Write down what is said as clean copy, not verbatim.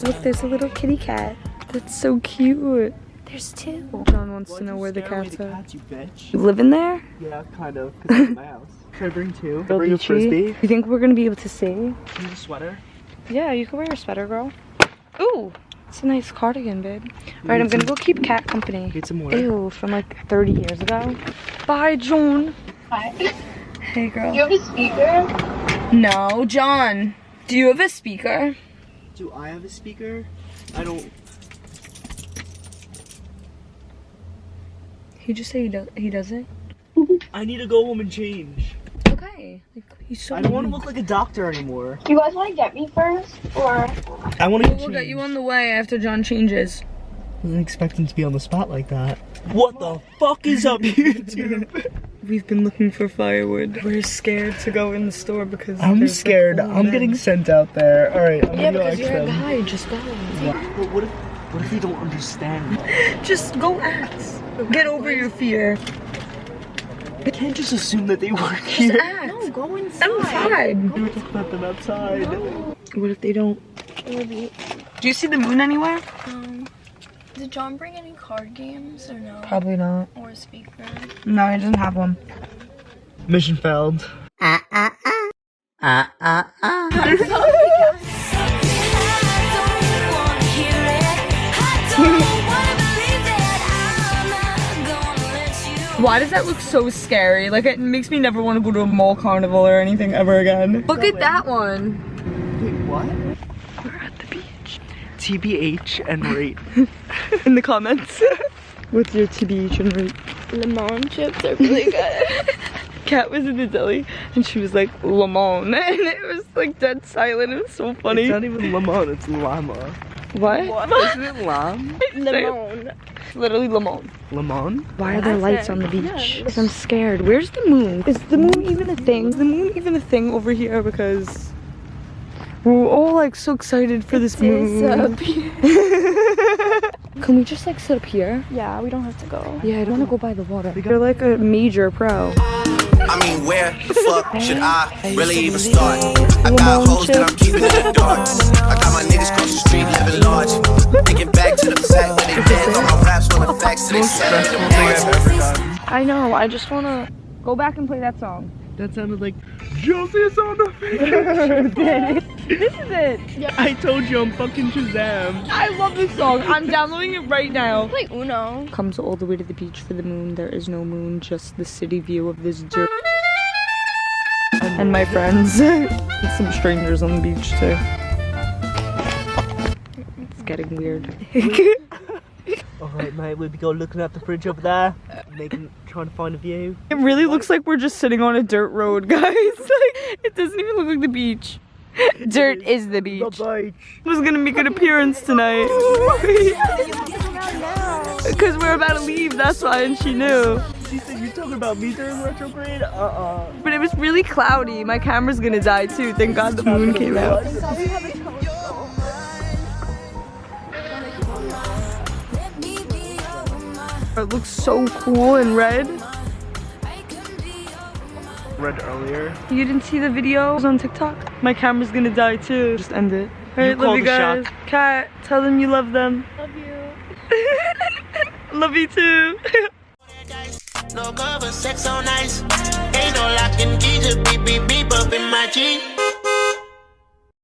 Look, there's a little kitty cat. That's so cute. There's two. John wants to know where the cats are. You live in there? Yeah, kind of, because it's my house. Should I bring two? Bring a frisbee? You think we're gonna be able to see? Can you use a sweater? Yeah, you can wear a sweater, girl. Ooh, it's a nice cardigan, babe. Alright, I'm gonna go keep cat company. Get some more. Ew, from like 30 years ago. Bye, John. Hi. Hey, girl. Do you have a speaker? No, John. Do you have a speaker? Do I have a speaker? I don't. He just said he doesn't. I need to go home and change. Okay. Like, he's so I don't want to look like a doctor anymore. Do you guys want to get me first? Or? I want to get We'll get you on the way after John changes. I didn't expect him to be on the spot like that. What the fuck is up, YouTube? We've been looking for firewood. We're scared to go in the store because I'm scared. I'm getting sent out there. Alright, I'm Yeah, gonna go because ask you're a them. guy. Just go. But what if they don't understand? Just go ask. Get over your fear. I can't just assume that they work Just here. ask. No, go inside. Outside. We were talking about them outside. What if they don't? Do you see the moon anywhere? Did John bring any card games or no? Probably not. Or a speaker? No, he doesn't have one. Mission failed. Why does that look so scary? Like, it makes me never want to go to a mall carnival or anything ever again. Look at that one. Wait, what? We're at the beach. TBH and rate. In the comments. What's your TBH and rate? Lemon chips are really good. Kat was in the deli and she was like, lemon. And it was like dead silent. It was so funny. It's not even lemon, it's llama. What? Isn't it lamb? Lemon. Literally lemon. Lemon? Why are there lights on the beach? Because I'm scared. Where's the moon? Is the moon even a thing? Is the moon even a thing over here? Because we're all like so excited for this moon. Can we just like sit up here? Yeah, we don't have to go. Yeah, I don't want to go by the water. You're like a major pro. I mean, where the fuck should I really even start? I got hoes that I'm keeping in the dark. I got my niggas across the street living large. Thinking back to the fact when they dance on my raps, when the facts to they said in the bars. I know, I just want to go back and play that song. That sounded like Justice on the beach. This is it. I told you I'm fucking Shazam. I love this song. I'm downloading it right now. Play Uno. Comes all the way to the beach for the moon. There is no moon, just the city view of this dirt. And my friends. Some strangers on the beach too. It's getting weird. Alright, mate, we'll be going looking at the fridge over there, trying to find a view. It really looks like we're just sitting on a dirt road, guys. Like, it doesn't even look like the beach. Dirt is the beach. The beach. Who's gonna make an appearance tonight? Because we're about to leave, that's why, and she knew. She said you're talking about me during retrograde? But it was really cloudy. My camera's gonna die too. Thank God the moon came out. It looks so cool in red. Read earlier. You didn't see the video? It was on TikTok. My camera's gonna die too. Just end it. Alright, love you guys. Kat, tell them you love them. Love you. Love you too. No cover, sex on ice. Ain't no locking key, just beep beep beep up in my G.